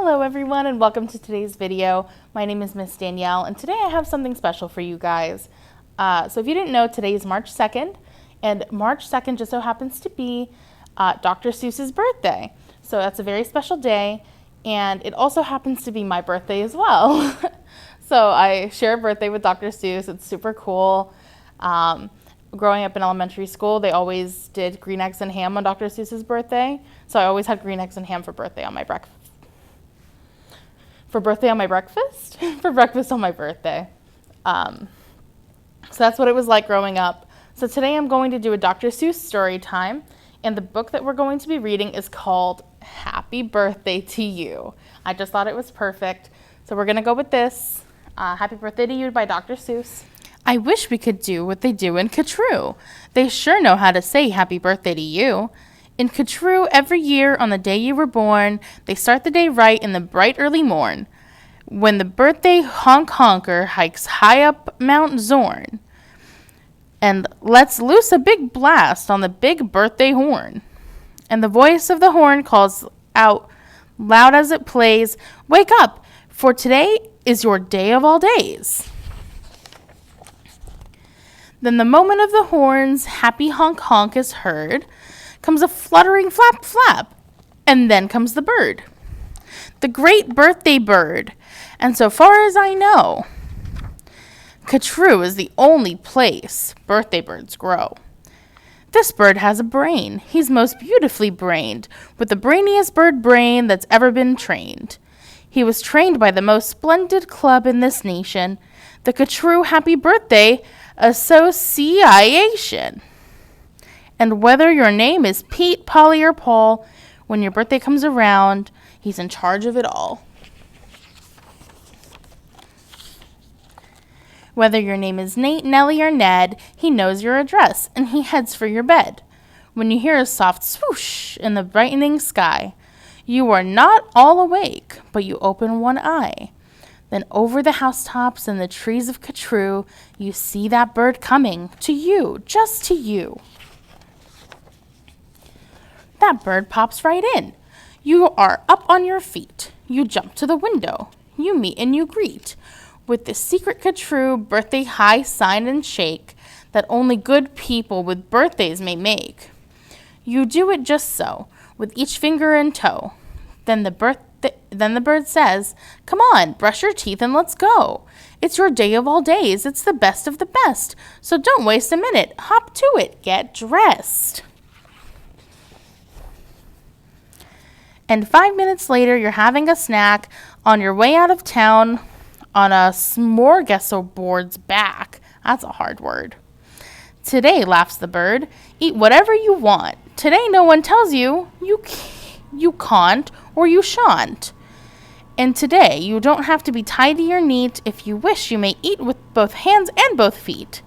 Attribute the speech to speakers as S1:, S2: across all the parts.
S1: Hello everyone and welcome to today's video. My name is Miss Danielle and today I have something special for you guys. So if you didn't know, today is March 2nd and March 2nd just so happens to be Dr. Seuss's birthday. So that's a very special day and it also happens to be my birthday as well. So I share a birthday with Dr. Seuss. It's super cool. Growing up in elementary school, they always did green eggs and ham on Dr. Seuss's birthday. So I always had green eggs and ham for birthday on my breakfast. For breakfast on my birthday. So that's what it was like growing up. So today I'm going to do a Dr. Seuss story time. And the book that we're going to be reading is called Happy Birthday to You. I just thought it was perfect. So we're going to go with this. Happy Birthday to You by Dr. Seuss. I wish we could do what they do in Catrue. They sure know how to say happy birthday to you. In Catrue, every year on the day you were born, they start the day right in the bright early morn, when the birthday honker hikes high up Mount Zorn and lets loose a big blast on the big birthday horn. And the voice of the horn calls out loud as it plays, "Wake up, for today is your day of all days." Then the moment of the horn's happy honk honk is heard, comes a fluttering flap flap, and then comes the bird. The great birthday bird. And so far as I know, Catrue is the only place birthday birds grow. This bird has a brain. He's most beautifully brained, with the brainiest bird brain that's ever been trained. He was trained by the most splendid club in this nation, the Catrue Happy Birthday Association. And whether your name is Pete, Polly, or Paul, when your birthday comes around, he's in charge of it all. Whether your name is Nate, Nellie, or Ned, he knows your address, and he heads for your bed. When you hear a soft swoosh in the brightening sky, you are not all awake, but you open one eye. Then over the housetops and the trees of Catrue, you see that bird coming to you, just to you. That bird pops right in. You are up on your feet. You jump to the window. You meet and you greet with the secret Catrue birthday high sign and shake that only good people with birthdays may make. You do it just so, with each finger and toe. Then the bird says, "Come on, brush your teeth and let's go. It's your day of all days. It's the best of the best. So don't waste a minute. Hop to it. Get dressed." And 5 minutes later, you're having a snack on your way out of town on a smorgasbord's back. That's a hard word. "Today," laughs the bird, "eat whatever you want. Today no one tells you you can't or you shan't. And today you don't have to be tidy or neat. If you wish, you may eat with both hands and both feet.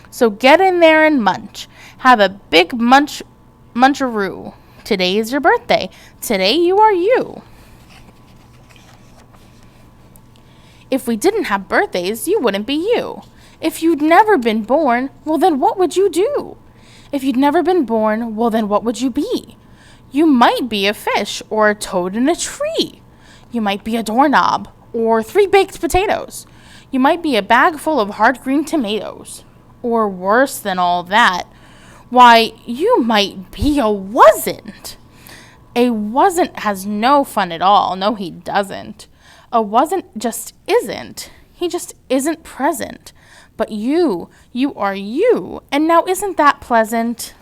S1: So get in there and munch. Have a big muncharoo. Today is your birthday. Today you are you." If we didn't have birthdays, you wouldn't be you. If you'd never been born, well then what would you do? If you'd never been born, well then what would you be? You might be a fish or a toad in a tree. You might be a doorknob or 3 baked potatoes. You might be a bag full of hard green tomatoes. Or worse than all that, why, you might be a wasn't. A wasn't has no fun at all. No, he doesn't. A wasn't just isn't. He just isn't present. But you are you. And now isn't that pleasant?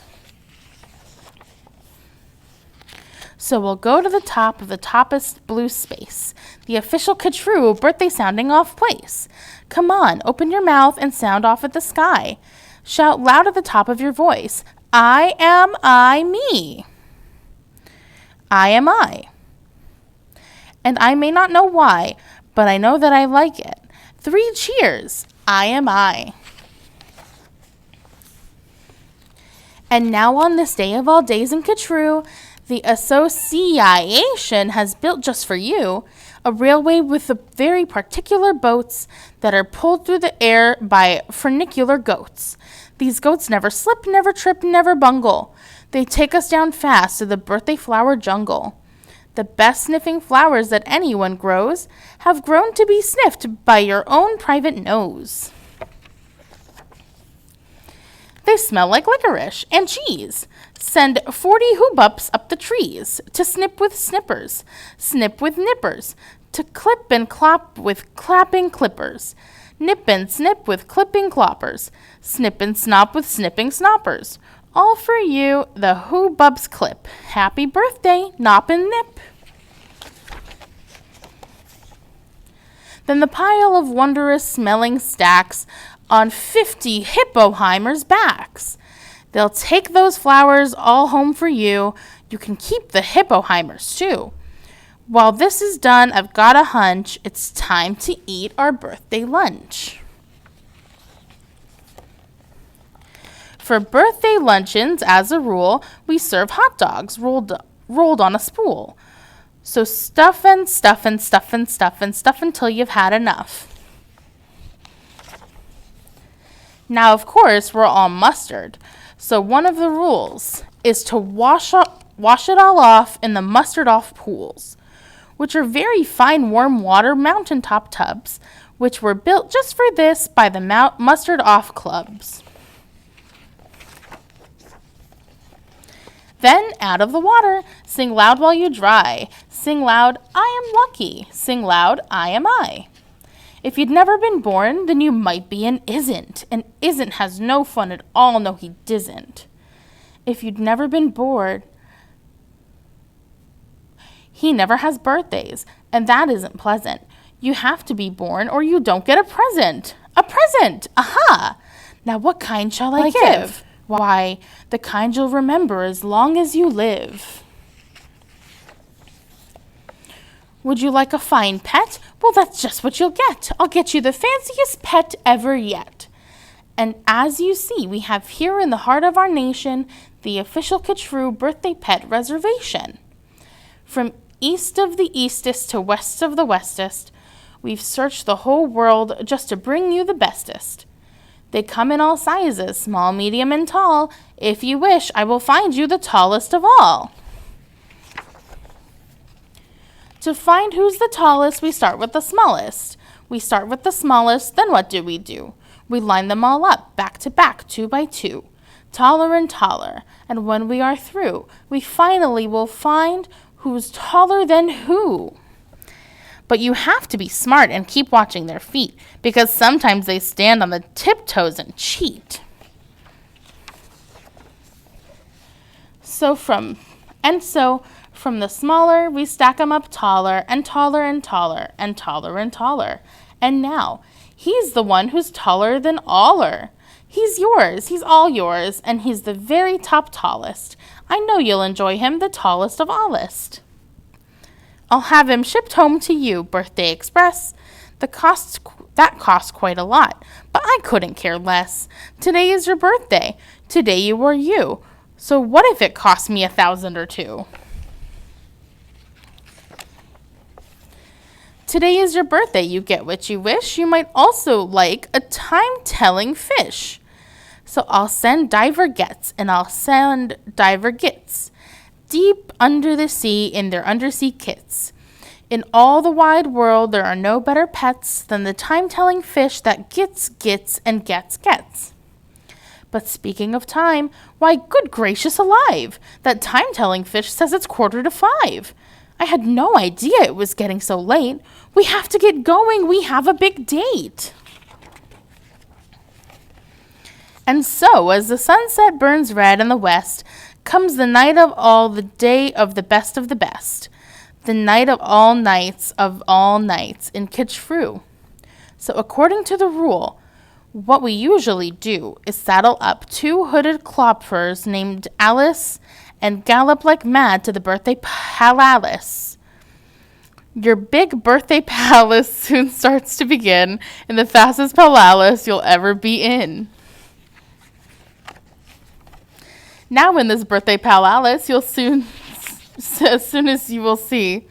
S1: So we'll go to the top of the toppest blue space, the official Catrue birthday sounding off place. Come on, open your mouth and sound off at the sky. Shout loud at the top of your voice. I am I, me. I am I. And I may not know why, but I know that I like it. 3 cheers. I am I. And now on this day of all days in Catrue, the association has built just for you a railway with the very particular boats that are pulled through the air by funicular goats. These goats never slip, never trip, never bungle. They take us down fast to the birthday flower jungle. The best sniffing flowers that anyone grows have grown to be sniffed by your own private nose. They smell like licorice and cheese. Send 40 hoobups up the trees to snip with snippers, snip with nippers, to clip and clop with clapping clippers, nip and snip with clipping cloppers, snip and snop with snipping snoppers. All for you, the hoobubs clip. Happy birthday, Nop and Nip. Then the pile of wondrous smelling stacks on 50 hippoheimers' backs. They'll take those flowers all home for you. You can keep the hippoheimers too. While this is done, I've got a hunch it's time to eat our birthday lunch. For birthday luncheons, as a rule, we serve hot dogs rolled on a spool. So stuff and stuff and stuff and stuff and stuff until you've had enough. Now, of course, we're all mustard. So one of the rules is to wash it all off in the mustard-off pools, which are very fine warm water mountaintop tubs, which were built just for this by the mustard-off clubs. Then, out of the water, sing loud while you dry. Sing loud, I am lucky. Sing loud, I am I. If you'd never been born, then you might be an isn't. And isn't has no fun at all, no he disn't. If you'd never been born, he never has birthdays, and that isn't pleasant. You have to be born or you don't get a present. A present! Aha! Now what kind shall I give? Why, the kind you'll remember as long as you live. Would you like a fine pet? Well, that's just what you'll get. I'll get you the fanciest pet ever yet. And as you see, we have here in the heart of our nation the official Catrue birthday pet reservation. From east of the eastest to west of the westest, we've searched the whole world just to bring you the bestest. They come in all sizes, small, medium, and tall. If you wish, I will find you the tallest of all. To find who's the tallest, we start with the smallest. We start with the smallest, then what do? We line them all up, back to back, 2 by 2, taller and taller. And when we are through, we finally will find who's taller than who. But you have to be smart and keep watching their feet, because sometimes they stand on the tiptoes and cheat. So from the smaller, we stack them up taller and taller and taller and taller and taller. And now, he's the one who's taller than aller. He's yours, he's all yours, and he's the very top tallest. I know you'll enjoy him, the tallest of allest. I'll have him shipped home to you, Birthday Express. That costs quite a lot, but I couldn't care less. Today is your birthday. Today you are you. So what if it cost me 1,000 or 2? Today is your birthday. You get what you wish. You might also like a time-telling fish. So I'll send Diver Gets and I'll send Diver Gets deep under the sea in their undersea kits. In all the wide world, there are no better pets than the time-telling fish that gets, and gets. But speaking of time, why, good gracious alive, that time-telling fish says it's 4:45. I had no idea it was getting so late. We have to get going. We have a big date. And so, as the sunset burns red in the west, comes the night of all, the day of the best, the night of all nights in Catrue. So according to the rule, what we usually do is saddle up 2 hooded cloppers named Alice and gallop like mad to the birthday palace. Your big birthday palace soon starts to begin in the fastest palace you'll ever be in. Now in this birthday palace, you'll soon, as soon as you will see,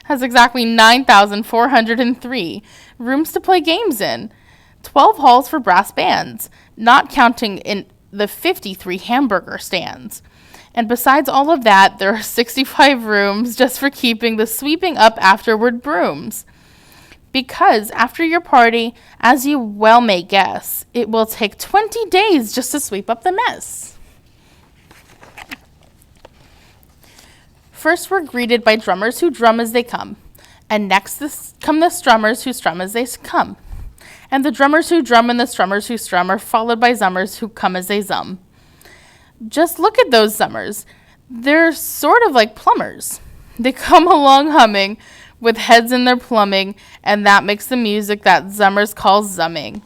S1: has exactly 9,403 rooms to play games in, 12 halls for brass bands, not counting in the 53 hamburger stands, And besides all of that, there are 65 rooms just for keeping the sweeping up afterward brooms. Because after your party, as you well may guess, it will take 20 days just to sweep up the mess. First, we're greeted by drummers who drum as they come. And next come the strummers who strum as they come. And the drummers who drum and the strummers who strum are followed by zummers who come as they zum. Just look at those zummers. They're sort of like plumbers. They come along humming with heads in their plumbing, and that makes the music that zummers call zumming.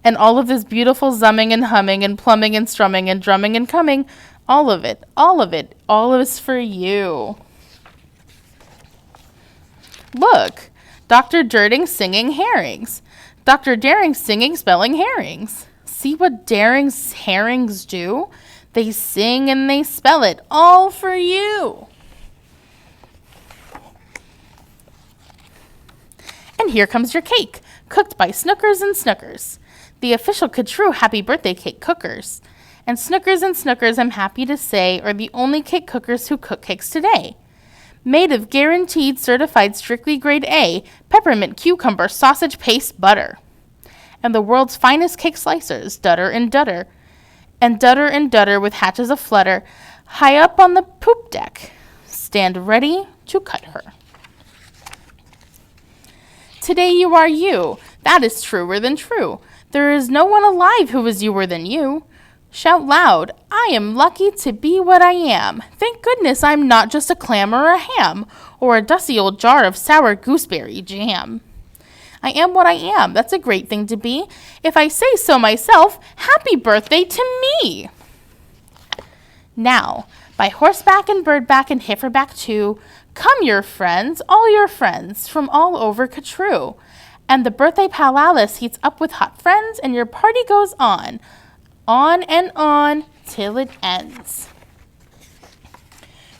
S1: And all of this beautiful zumming and humming and plumbing and strumming and drumming and coming, all of it is for you. Look, Dr. Durding singing herrings. Dr. Daring singing spelling herrings. See what Daring's herrings do? They sing and they spell it, all for you. And here comes your cake, cooked by Snookers and Snookers, the official Ka-True Happy Birthday Cake Cookers. And Snookers, I'm happy to say, are the only cake cookers who cook cakes today. Made of guaranteed certified strictly grade A, peppermint cucumber sausage paste butter. And the world's finest cake slicers, Dutter and Dutter. And Dutter with hatches aflutter, high up on the poop deck. Stand ready to cut her. Today you are you. That is truer than true. There is no one alive who is youer than you. Shout loud, I am lucky to be what I am. Thank goodness I'm not just a clam or a ham, or a dusty old jar of sour gooseberry jam. I am what I am. That's a great thing to be. If I say so myself, happy birthday to me. Now, by horseback and birdback and heiferback too, come your friends, all your friends, from all over Ka-True. And the birthday palalis heats up with hot friends, and your party goes on and on, till it ends.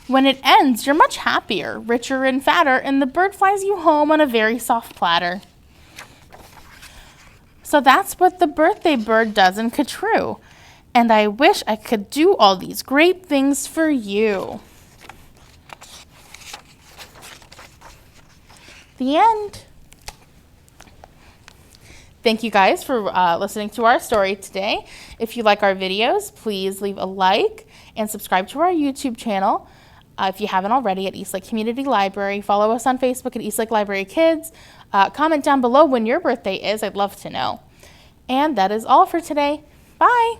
S1: When it ends, you're much happier, richer and fatter, and the bird flies you home on a very soft platter. So that's what the birthday bird does in Ka-True. And I wish I could do all these great things for you. The end. Thank you guys for listening to our story today. If you like our videos, please leave a like and subscribe to our YouTube channel. If you haven't already, at Eastlake Community Library. Follow us on Facebook at Eastlake Library Kids. Comment down below when your birthday is. I'd love to know. And that is all for today. Bye.